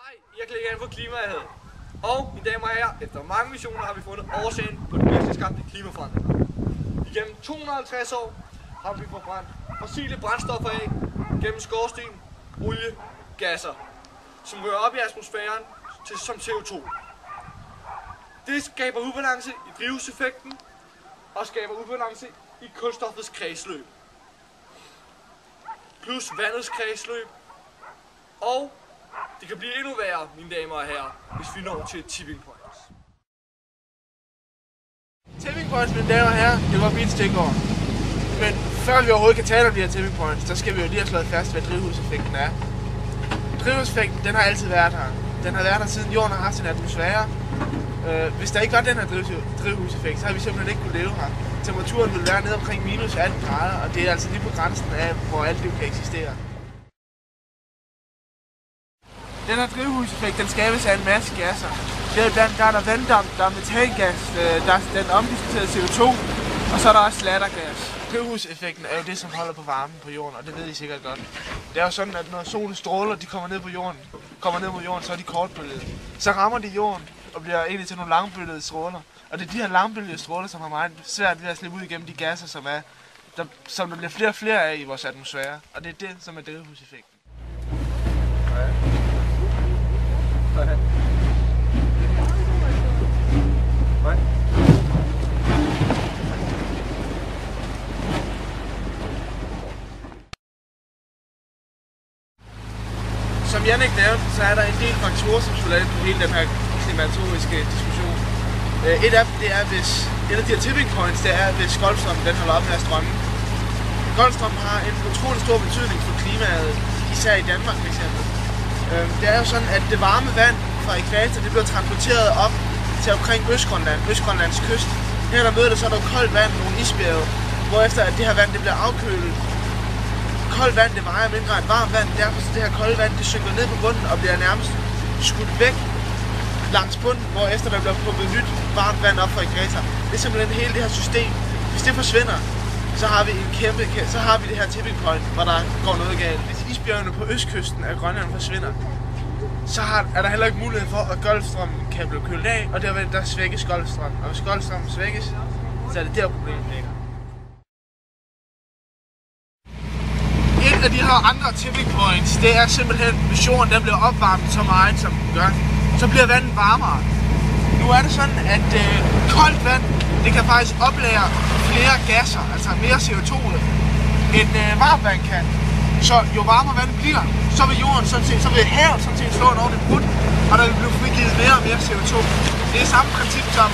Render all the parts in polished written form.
Hej, I har klikket ind på Klimaet. Og mine damer og herrer, efter mange missioner har vi fundet årsagen på de menneskeskabte klimaforandringer. Igennem 250 år har vi forbrændt fossile brændstoffer af gennem skorsten, olie, gasser, som rører op i atmosfæren som CO2. Det skaber ubalance i drivhuseffekten og skaber ubalance i kulstoffets kredsløb. Plus vandets kredsløb. Og det kan blive endnu værre, mine damer og herrer, hvis vi når til tipping points. Tipping points, mine damer og herrer, det var mit stikord. Men før vi overhovedet kan tale om de her tipping points, så skal vi jo lige have slået fast, hvad drivhuseffekten er. Drivhuseffekten, den har altid været her. Den har været her siden jorden har haft sin atmosfære. Hvis der ikke var den her drivhuseffekt, så havde vi simpelthen ikke kunne leve her. Temperaturen ville være nede omkring minus 18 grader, og det er altså lige på grænsen af, hvor alt liv kan eksistere. Den her drivhuseffekt, den skabes af en masse gasser. Der er der vanddamp, der er metangas, der er den omdiskuterede CO2, og så er der også lattergas. Drivhuseffekten er jo det, som holder på varmen på jorden, og det ved I sikkert godt. Det er jo sådan, at når solens stråler de kommer ned på jorden, så er de kortbølgede. Så rammer de jorden og bliver egentlig til nogle langbølgede stråler. Og det er de her langbølgede stråler, som har meget svært ved at slippe ud igennem de gasser, som der bliver flere og flere af i vores atmosfære. Og det er det, som er drivhuseffekten. Som Jannik nævnte, så er der en del faktorer, som spiller ind på hele den her klimatoriske diskussion. Et af de her tipping points, det er, hvis Golfstrømmen den holder op med at strømme. Golfstrømmen har en utrolig stor betydning for klimaet, især i Danmark for eksempel. Det er jo sådan, at det varme vand fra ækvator, det bliver transporteret op til omkring Østgrønlands kyst. Her der møder der så noget koldt vand, nogle isbjerge, hvorefter at det her vand det bliver afkølet. Koldt vand, det vejer mindre end varmt vand, derfor så det her kolde vand, det synker ned på bunden og bliver nærmest skudt væk langs bunden, hvorefter der bliver pumpet nyt varmt vand op fra ækvator. Det er simpelthen hele det her system. Hvis det forsvinder, så har vi det her tipping point, hvor der går noget galt. Hvis isbjørnene på østkysten af Grønland forsvinder, så er der heller ikke mulighed for, at Golfstrømmen kan blive kølet af, og derved der svækkes Golfstrømmen. Og hvis Golfstrømmen svækkes, så er det der problemet ligger. Et af de her andre tipping points, det er simpelthen, hvis jorden den bliver opvarmet så meget, som den gør, så bliver vandet varmere. Nu er det sådan, at koldt vand, det kan faktisk oplære flere gasser, altså mere CO2, end varmt vand kan. Så jo varmere vandet bliver, så vil jorden så vil havet sådan set slå en ordentlig brud, og der vil blive frigivet mere og mere CO2. Det er samme princip som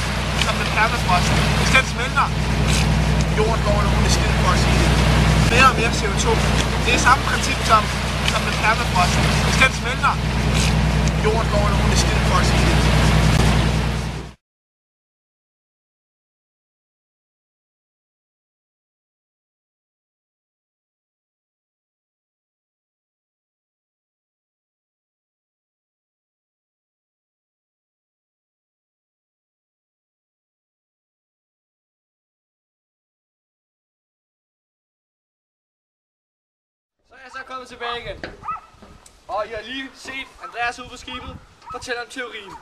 med permafrost. Hvis den smelter, jorden går en ordentlig skid for at sige det. Mere og mere CO2. Det er samme princip som med permafrost. Hvis den smelter, jorden går en ordentlig skid for at sige det. Så er jeg så kommet tilbage igen. Og I har lige set Andreas ude på skibet fortælle om teorien.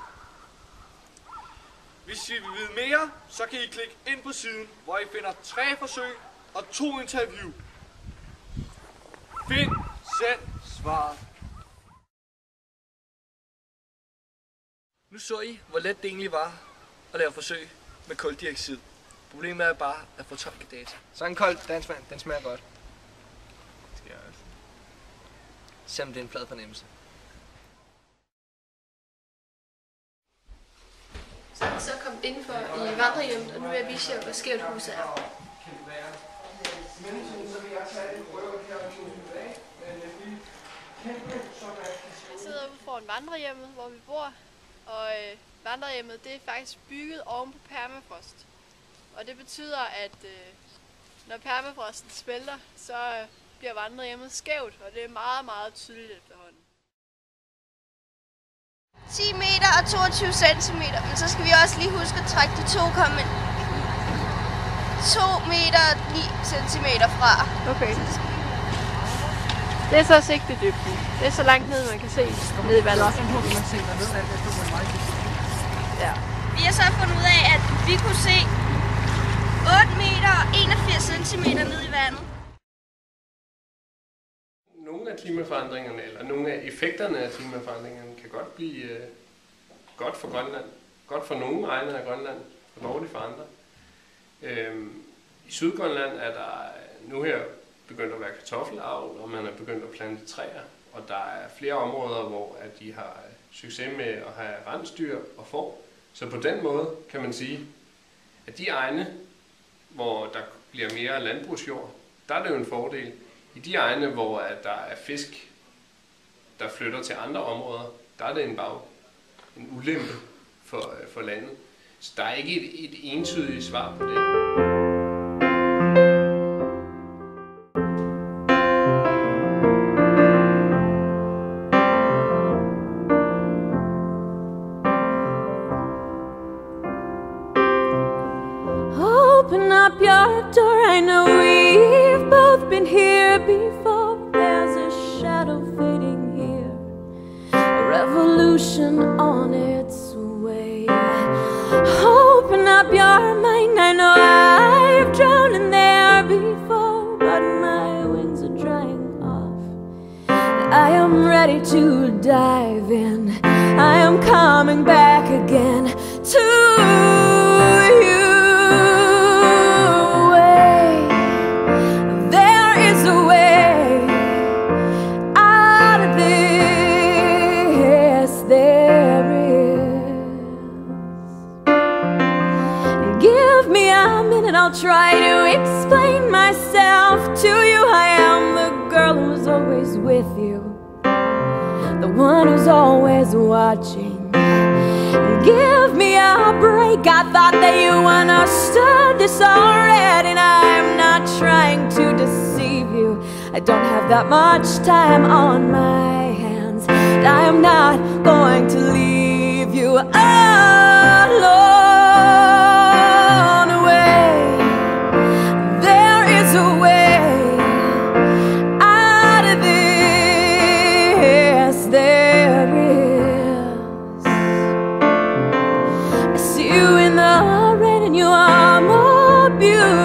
Hvis I vil vide mere, så kan I klikke ind på siden, hvor I finder 3 forsøg og 2 interview. Find selv svaret. Nu så I, hvor let det egentlig var at lave forsøg med kuldioxid. Problemet er bare at fortolke data. Så en kold danskmand, den smager godt. Selvom det er en flad fornemmelse. Så er vi så kommet indenfor i vandrehjemmet, og nu vil jeg vise jer, hvor skævt huset er. Jeg sidder ude foran vandrehjemmet, hvor vi bor, og vandrehjemmet det er faktisk bygget oven på permafrost. Og det betyder, at når permafrosten smelter, så bliver vandrehjemmet skævt, og det er meget, meget tydeligt efterhånden. 10 meter og 22 centimeter, men så skal vi også lige huske at trække de 2 meter og 9 centimeter fra. Okay. Det er så sigtedybden. Det er så langt ned, man kan se ned i vandet. Ja. Vi har så fundet ud af, at vi kunne se 8 meter og 81 centimeter ned i vandet. Nogle af klimaforandringerne, eller nogle af effekterne af klimaforandringerne, kan godt blive godt for Grønland. Godt for nogle egne af Grønland, og dårligt for andre. I Sydgrønland er der nu her begyndt at være kartoffelavl, og man er begyndt at plante træer. Og der er flere områder, hvor at de har succes med at have rensdyr og får. Så på den måde kan man sige, at de egne, hvor der bliver mere landbrugsjord, der er det jo en fordel. I de egne, hvor at der er fisk, der flytter til andre områder, der er det en ulempe for landet. Så der er ikke et entydigt svar på det. Open up your door, I know we've both been here before. There's a shadow fading here, a revolution on its way. Open up your mind, I know I've drowned in there before, but my wings are drying off. I am ready to dive in, I am coming back again to you. I'll try to explain myself to you. I am the girl who's always with you, the one who's always watching. Give me a break, I thought that you understood this already. And I'm not trying to deceive you, I don't have that much time on my hands. I am not going to leave you alone. You